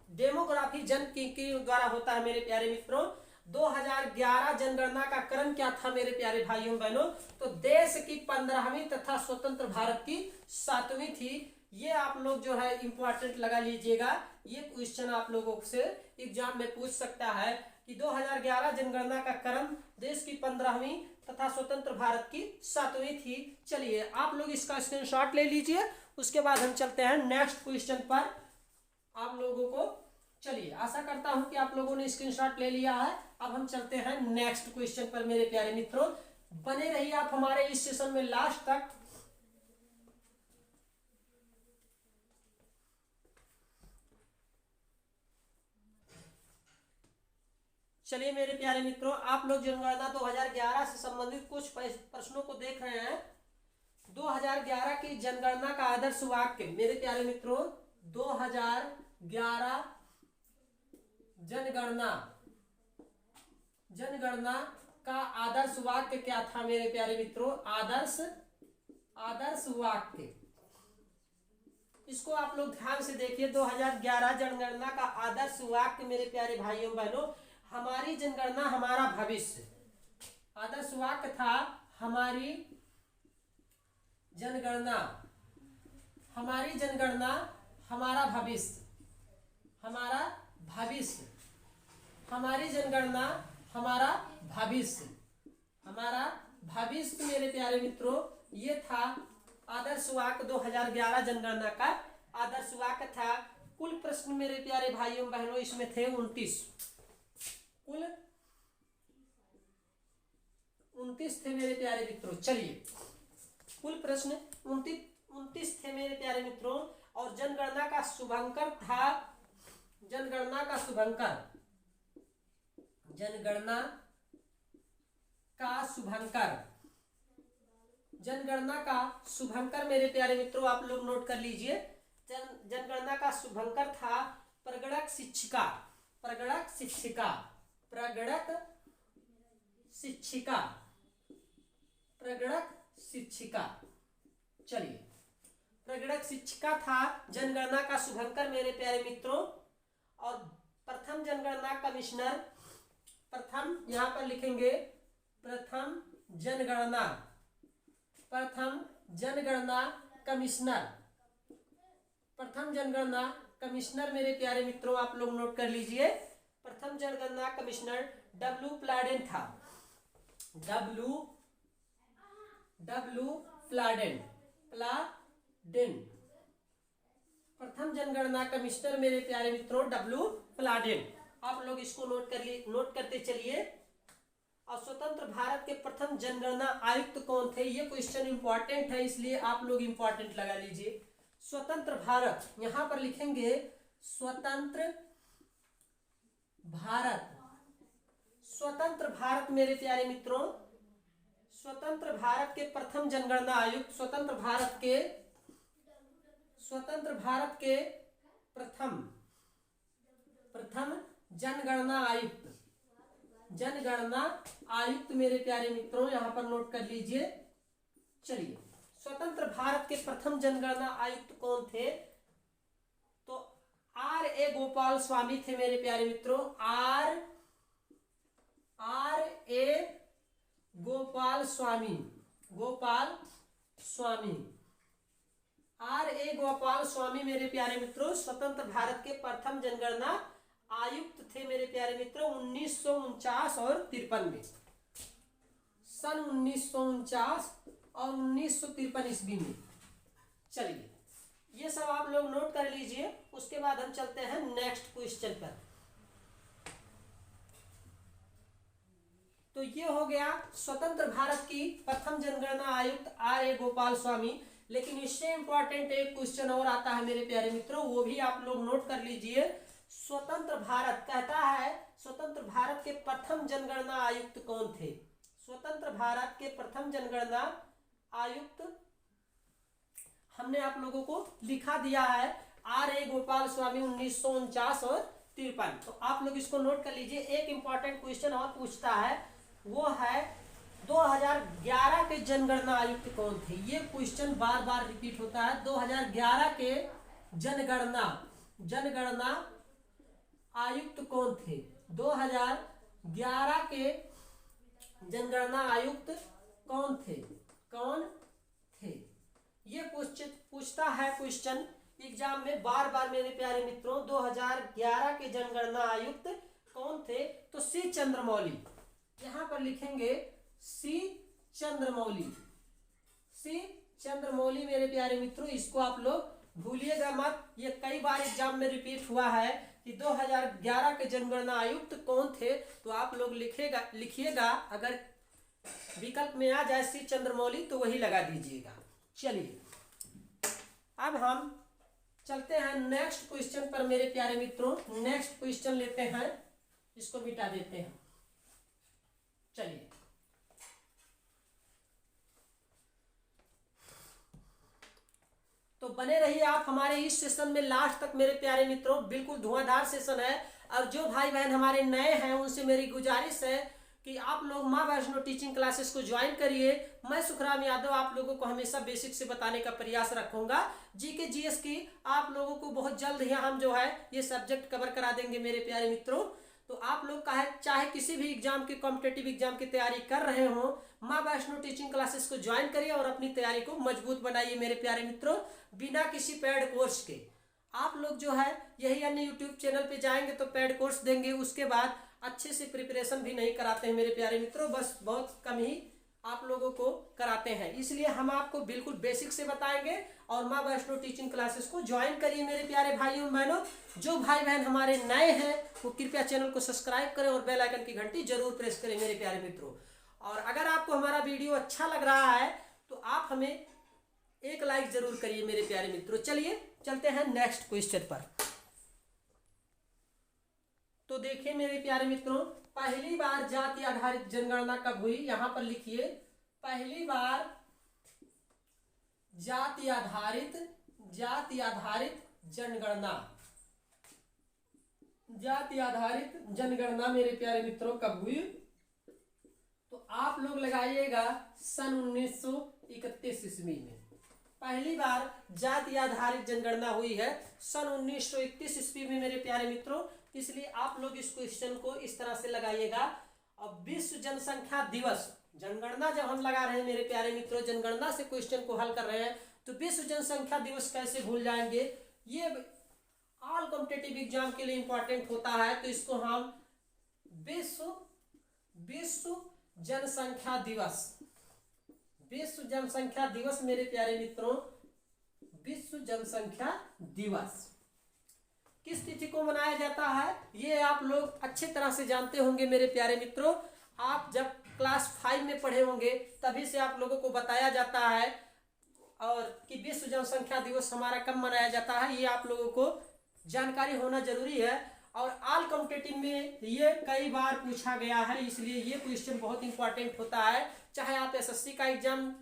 डेमोग्राफी जनगणना द्वारा होता है मेरे प्यारे मित्रों। 2011 जनगणना का क्रम क्या था मेरे प्यारे भाइयों बहनों? तो देश की 15वीं तथा स्वतंत्र भारत की 7वीं थी। ये आप लोग जो है इंपॉर्टेंट लगा लीजिएगा। ये क्वेश्चन आप लोगों से एग्जाम में पूछ सकता है कि 2011 जनगणना का क्रम देश की 15वीं तथा स्वतंत्र भारत की 7वीं थी। चलिए, आप लोग इसका स्क्रीनशॉट ले लीजिए। उसके बाद हम चलते हैं नेक्स्ट क्वेश्चन पर आप लोगों को। चलिए, आशा करता हूं कि आप लोगों ने स्क्रीनशॉट ले लिया है। अब हम चलते हैं नेक्स्ट क्वेश्चन पर मेरे प्यारे मित्रों। बने रहिए आप हमारे इस सेशन में लास्ट तक। चलिए मेरे प्यारे मित्रों, आप लोग जनगणना 2011 से संबंधित कुछ प्रश्नों को देख रहे हैं। 2011 की जनगणना का आदर्श वाक्य मेरे प्यारे मित्रों, 2011 जनगणना का आदर्श वाक्य क्या था मेरे प्यारे मित्रों? आदर्श वाक्य, इसको आप लोग ध्यान से देखिए। 2011 जनगणना का आदर्श वाक्य मेरे प्यारे भाइयों बहनों, हमारी जनगणना हमारा भविष्य। आदर्श वाक्य था हमारी जनगणना हमारा भविष्य। हमारी जनगणना हमारा भविष्य मेरे प्यारे मित्रों, ये था आदर्श वाक्य। 2011 जनगणना का आदर्श वाक्य था। कुल प्रश्न मेरे प्यारे भाइयों बहनों इसमें थे 29। कुल 29 थे मेरे प्यारे मित्रों। चलिए, कुल प्रश्न 29 थे मेरे प्यारे मित्रों। और जनगणना का शुभंकर था, जनगणना का शुभंकर मेरे प्यारे मित्रों आप लोग नोट कर लीजिए। जनगणना का शुभंकर था प्रगणक शिक्षिका शिक्षिका, प्रगणक शिक्षिका। चलिए, प्रगणक शिक्षिका था जनगणना का शुभंकर मेरे प्यारे मित्रों। और प्रथम जनगणना कमिश्नर, प्रथम यहां पर लिखेंगे प्रथम जनगणना, प्रथम जनगणना कमिश्नर, प्रथम जनगणना कमिश्नर मेरे प्यारे मित्रों आप लोग नोट कर लीजिए। प्रथम जनगणना कमिश्नर डब्ल्यू प्लाडेन था, डब्ल्यू प्लाडेन, प्रथम जनगणना कमिश्नर मेरे प्यारे मित्रों डब्ल्यू प्लाडेन। आप लोग इसको नोट करते चलिए। और स्वतंत्र भारत के प्रथम जनगणना आयुक्त कौन थे, ये क्वेश्चन इंपॉर्टेंट है, इसलिए आप लोग इंपॉर्टेंट लगा लीजिए। स्वतंत्र भारत, यहां पर लिखेंगे स्वतंत्र भारत, स्वतंत्र भारत मेरे प्यारे मित्रों, स्वतंत्र भारत के प्रथम जनगणना आयुक्त, स्वतंत्र भारत के प्रथम जनगणना आयुक्त, जनगणना आयुक्त मेरे प्यारे मित्रों यहां पर नोट कर लीजिए। चलिए, स्वतंत्र भारत के प्रथम जनगणना आयुक्त कौन थे, तो R.A. गोपाल स्वामी थे मेरे प्यारे मित्रों। R.A. गोपाल स्वामी, R.A. गोपाल स्वामी मेरे प्यारे मित्रों स्वतंत्र भारत के प्रथम जनगणना आयुक्त थे मेरे प्यारे मित्रों 1949 और 53 में, सन 1949 और 1953 ईस्वी में। चलिए, ये सब आप लोग नोट कर लीजिए। उसके बाद हम चलते हैं नेक्स्ट क्वेश्चन पर। तो ये हो गया स्वतंत्र भारत की प्रथम जनगणना आयुक्त R.A. गोपाल स्वामी। लेकिन इससे इंपॉर्टेंट एक क्वेश्चन और आता है मेरे प्यारे मित्रों, वो भी आप लोग नोट कर लीजिए। स्वतंत्र भारत कहता है स्वतंत्र भारत के प्रथम जनगणना आयुक्त कौन थे, स्वतंत्र भारत के प्रथम जनगणना आयुक्त हमने आप लोगों को लिखा दिया है R.A. गोपाल स्वामी 1949 और 53। तो आप लोग इसको नोट कर लीजिए। एक इंपॉर्टेंट क्वेश्चन और पूछता है, वो है 2011 के जनगणना आयुक्त कौन थे। ये क्वेश्चन बार बार रिपीट होता है। 2011 के जनगणना आयुक्त कौन थे, 2011 के जनगणना आयुक्त कौन थे, ये पूछता है क्वेश्चन एग्जाम में बार बार मेरे प्यारे मित्रों। 2011 के जनगणना आयुक्त कौन थे, तो सी चंद्रमौली, यहां पर लिखेंगे सी चंद्रमौली मेरे प्यारे मित्रों। इसको आप लोग भूलिएगा मत, ये कई बार एग्जाम में रिपीट हुआ है कि 2011 के जनगणना आयुक्त कौन थे। तो आप लोग लिखिएगा, अगर विकल्प में आ जाए सी चंद्रमौली तो वही लगा दीजिएगा। चलिए, अब हम चलते हैं नेक्स्ट क्वेश्चन पर मेरे प्यारे मित्रों। नेक्स्ट क्वेश्चन लेते हैं, इसको मिटा देते हैं। चलिए, तो बने रहिए आप हमारे इस सेशन में लास्ट तक मेरे प्यारे मित्रों। बिल्कुल धुआंधार सेशन है। और जो भाई बहन हमारे नए हैं उनसे मेरी गुजारिश है कि आप लोग माँ वैष्णो टीचिंग क्लासेस को ज्वाइन करिए। मैं सुखराम यादव आप लोगों को हमेशा बेसिक से बताने का प्रयास रखूंगा। जीके जीएस की आप लोगों को बहुत जल्द ही हम जो है ये सब्जेक्ट कवर करा देंगे मेरे प्यारे मित्रों। तो आप लोग चाहे किसी भी एग्जाम की कॉम्पिटेटिव एग्जाम की तैयारी कर रहे हो, माँ वैष्णो टीचिंग क्लासेस को ज्वाइन करिए और अपनी तैयारी को मजबूत बनाइए मेरे प्यारे मित्रों। बिना किसी पेड कोर्स के आप लोग जो है यही अन्य यूट्यूब चैनल पे जाएंगे तो पेड कोर्स देंगे, उसके बाद अच्छे से प्रिपरेशन भी नहीं कराते हैं मेरे प्यारे मित्रों। बस बहुत कम ही आप लोगों को कराते हैं, इसलिए हम आपको बिल्कुल बेसिक से बताएंगे। और माँ वैष्णो टीचिंग क्लासेस को ज्वाइन करिए मेरे प्यारे भाइयों बहनों। जो भाई बहन हमारे नए हैं वो कृपया चैनल को सब्सक्राइब करें और बेल आइकन की घंटी जरूर प्रेस करें मेरे प्यारे मित्रों। और अगर आपको हमारा वीडियो अच्छा लग रहा है तो आप हमें एक लाइक जरूर करिए मेरे प्यारे मित्रों। चलिए चलते हैं नेक्स्ट क्वेश्चन पर। तो देखिए मेरे प्यारे मित्रों, पहली बार जाति आधारित जनगणना कब हुई, यहां पर लिखिए पहली बार जाति आधारित जनगणना मेरे प्यारे मित्रों कब हुई। आप लोग लगाइएगा सन 1931 ईस्वी में पहली बार जाति आधारित जनगणना हुई है सन 1931 ईस्वी में मेरे प्यारे मित्रों। इसलिए आप लोग इस क्वेश्चन को इस तरह से लगाइएगा। अब विश्व जनसंख्या दिवस, जनगणना जब हम लगा रहे हैं मेरे प्यारे मित्रों, जनगणना से क्वेश्चन को हल कर रहे हैं, तो विश्व जनसंख्या दिवस कैसे भूल जाएंगे, ये ऑल कॉम्पिटिटिव एग्जाम के लिए इंपॉर्टेंट होता है। तो इसको हम विश्व जनसंख्या दिवस, विश्व जनसंख्या दिवस मेरे प्यारे मित्रों, विश्व जनसंख्या दिवस किस तिथि को मनाया जाता है, ये आप लोग अच्छी तरह से जानते होंगे मेरे प्यारे मित्रों। आप जब क्लास 5 में पढ़े होंगे तभी से आप लोगों को बताया जाता है और कि विश्व जनसंख्या दिवस हमारा कब मनाया जाता है, ये आप लोगों को जानकारी होना जरूरी है। और ऑल कॉम्पिटिटिव में ये कई बार पूछा गया है, इसलिए ये क्वेश्चन बहुत इंपॉर्टेंट होता है। चाहे आप एसएससी का एग्जाम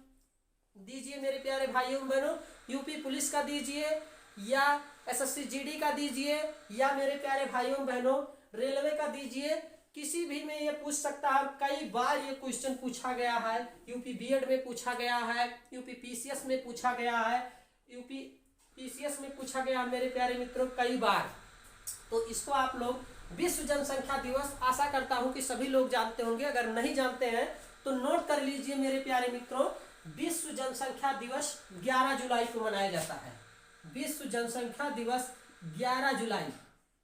दीजिए मेरे प्यारे भाइयों बहनों, यूपी पुलिस का दीजिए या एसएससी जीडी का दीजिए या मेरे प्यारे भाइयों बहनों रेलवे का दीजिए, किसी भी में ये पूछ सकता है। कई बार ये क्वेश्चन पूछा गया है, यूपी बीएड में पूछा गया है, यूपी पीसीएस में पूछा गया है, यूपी पीसीएस में पूछा गया मेरे प्यारे मित्रों कई बार। तो इसको आप लोग विश्व जनसंख्या दिवस, आशा करता हूं कि सभी लोग जानते होंगे, अगर नहीं जानते हैं तो नोट कर लीजिए मेरे प्यारे मित्रों। विश्व जनसंख्या दिवस 11 जुलाई को मनाया जाता है। विश्व जनसंख्या दिवस 11 जुलाई,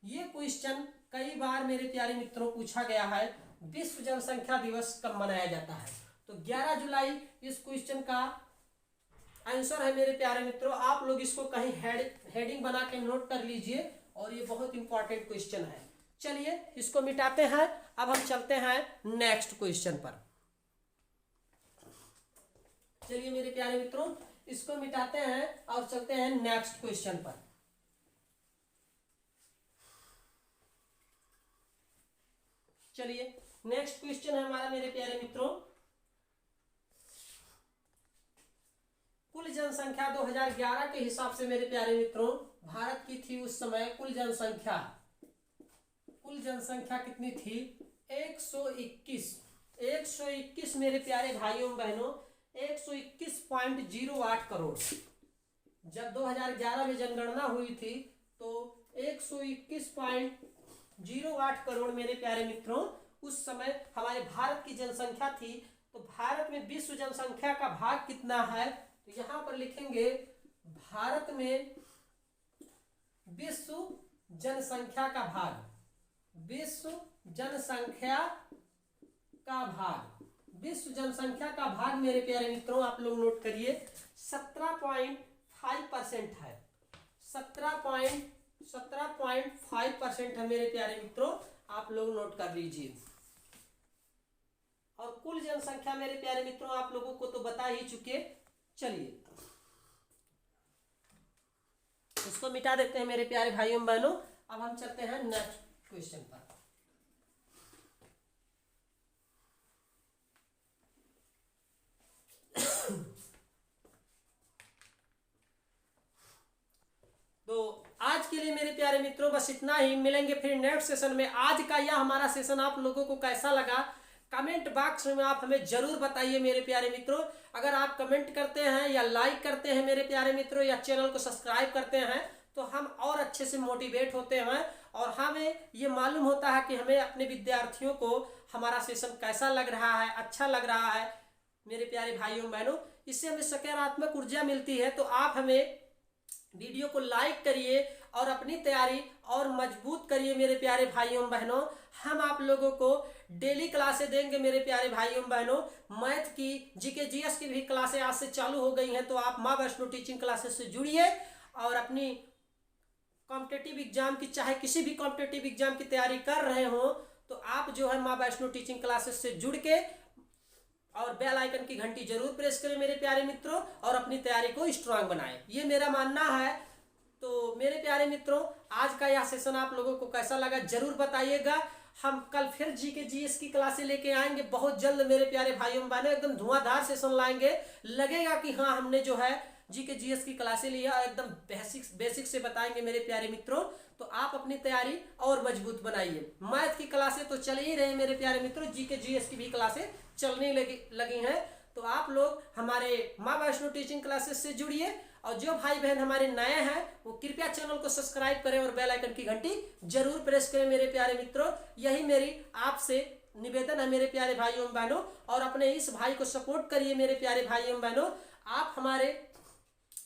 ये क्वेश्चन कई बार मेरे प्यारे मित्रों पूछा गया है, विश्व जनसंख्या दिवस कब मनाया जाता है। तो 11 जुलाई इस क्वेश्चन का आंसर है मेरे प्यारे मित्रों। आप लोग इसको कहीं हेडिंग बना के नोट कर लीजिए और ये बहुत इंपॉर्टेंट क्वेश्चन है। चलिए इसको मिटाते हैं, अब हम चलते हैं नेक्स्ट क्वेश्चन पर। चलिए मेरे प्यारे मित्रों इसको मिटाते हैं और चलते हैं नेक्स्ट क्वेश्चन पर। चलिए नेक्स्ट क्वेश्चन है हमारा मेरे प्यारे मित्रों, कुल जनसंख्या 2011 के हिसाब से मेरे प्यारे मित्रों भारत की थी उस समय कुल जनसंख्या कितनी थी, 121 मेरे प्यारे भाइयों बहनों, 121.08 करोड़। जब 2011 में जनगणना हुई थी तो 121.08 करोड़ मेरे प्यारे मित्रों उस समय हमारे भारत की जनसंख्या थी। तो भारत में विश्व जनसंख्या का भाग कितना है, तो यहां पर लिखेंगे भारत में विश्व जनसंख्या का भाग, विश्व जनसंख्या का भाग, विश्व जनसंख्या का भाग मेरे प्यारे मित्रों आप लोग नोट करिए 17.5% है। 17.5% है मेरे प्यारे मित्रों, आप लोग नोट कर लीजिए। और कुल जनसंख्या मेरे प्यारे मित्रों आप लोगों को तो बता ही चुके। चलिए इसको मिटा देते हैं मेरे प्यारे भाइयों बहनों। अब हम चलते हैं नेक्स्ट क्वेश्चन पर। तो आज के लिए मेरे प्यारे मित्रों बस इतना ही, मिलेंगे फिर नेक्स्ट सेशन में। आज का यह हमारा सेशन आप लोगों को कैसा लगा कमेंट बॉक्स में आप हमें जरूर बताइए मेरे प्यारे मित्रों। अगर आप कमेंट करते हैं या लाइक करते हैं मेरे प्यारे मित्रों या चैनल को सब्सक्राइब करते हैं तो हम और अच्छे से मोटिवेट होते हैं और हमें ये मालूम होता है कि हमें अपने विद्यार्थियों को हमारा सेशन कैसा लग रहा है, अच्छा लग रहा है मेरे प्यारे भाइयों बहनों। इससे हमें सकारात्मक ऊर्जा मिलती है। तो आप हमें वीडियो को लाइक करिए और अपनी तैयारी और मजबूत करिए मेरे प्यारे भाइयों बहनों। हम आप लोगों को डेली क्लासें देंगे मेरे प्यारे भाइयों बहनों। मैथ की, जीके जीएस की भी क्लासें आज से चालू हो गई हैं। तो आप माँ वैष्णो टीचिंग क्लासेस से जुड़िए और अपनी कॉम्पिटिटिव एग्जाम की, चाहे किसी भी कॉम्पिटिटिव एग्जाम की तैयारी कर रहे हो तो आप जो है माँ वैष्णो टीचिंग क्लासेस से जुड़ के और बेल आइकन की घंटी जरूर प्रेस करें मेरे प्यारे मित्रों और अपनी तैयारी को स्ट्रांग बनाएं, ये मेरा मानना है। तो मेरे प्यारे मित्रों आज का यह सेशन आप लोगों को कैसा लगा जरूर बताइएगा। हम कल फिर जीके जीएस की क्लासें लेके आएंगे बहुत जल्द मेरे प्यारे भाइयों बहनों, एकदम धुआंधार सेशन लाएंगे। लगेगा कि हाँ हमने जो है जीके जीएस की क्लासें लिया एकदम बेसिक से बताएंगे मेरे प्यारे मित्रों। तो आप अपनी तैयारी और मजबूत बनाइए। मैथ की क्लासें तो चल ही रहे मेरे प्यारे मित्रों, जीके जीएस की भी क्लासें चलने लगी हैं। तो आप लोग हमारे माँ वैष्णो टीचिंग क्लासेस से जुड़िए, और जो भाई बहन हमारे नए हैं वो कृपया चैनल को सब्सक्राइब करें और बेल आइकन की घंटी जरूर प्रेस करें मेरे प्यारे मित्रों। यही मेरी आपसे निवेदन है मेरे प्यारे भाइयों एवं बहनों, और अपने इस भाई को सपोर्ट करिए मेरे प्यारे भाई एवं बहनों। आप हमारे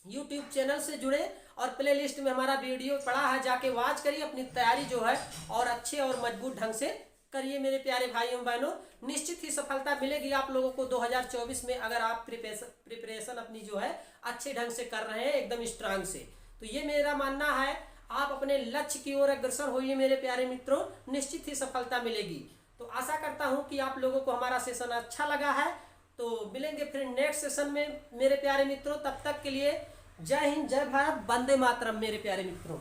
YouTube चैनल से जुड़े और प्लेलिस्ट में हमारा वीडियो पड़ा है, जाके वॉच करिए, अपनी तैयारी जो है और अच्छे और मजबूत ढंग से करिए मेरे प्यारे भाइयों बहनों। निश्चित ही सफलता मिलेगी आप लोगों को 2024 में, अगर आप प्रिपरेशन अपनी जो है अच्छे ढंग से कर रहे हैं एकदम स्ट्रांग से। तो ये मेरा मानना है, आप अपने लक्ष्य की ओर अग्रसर होइए मेरे प्यारे मित्रों, निश्चित ही सफलता मिलेगी। तो आशा करता हूं कि आप लोगों को हमारा सेशन अच्छा लगा है। तो मिलेंगे फिर नेक्स्ट सेशन में मेरे प्यारे मित्रों, तब तक के लिए जय हिंद, जय भारत, वंदे मातरम मेरे प्यारे मित्रों।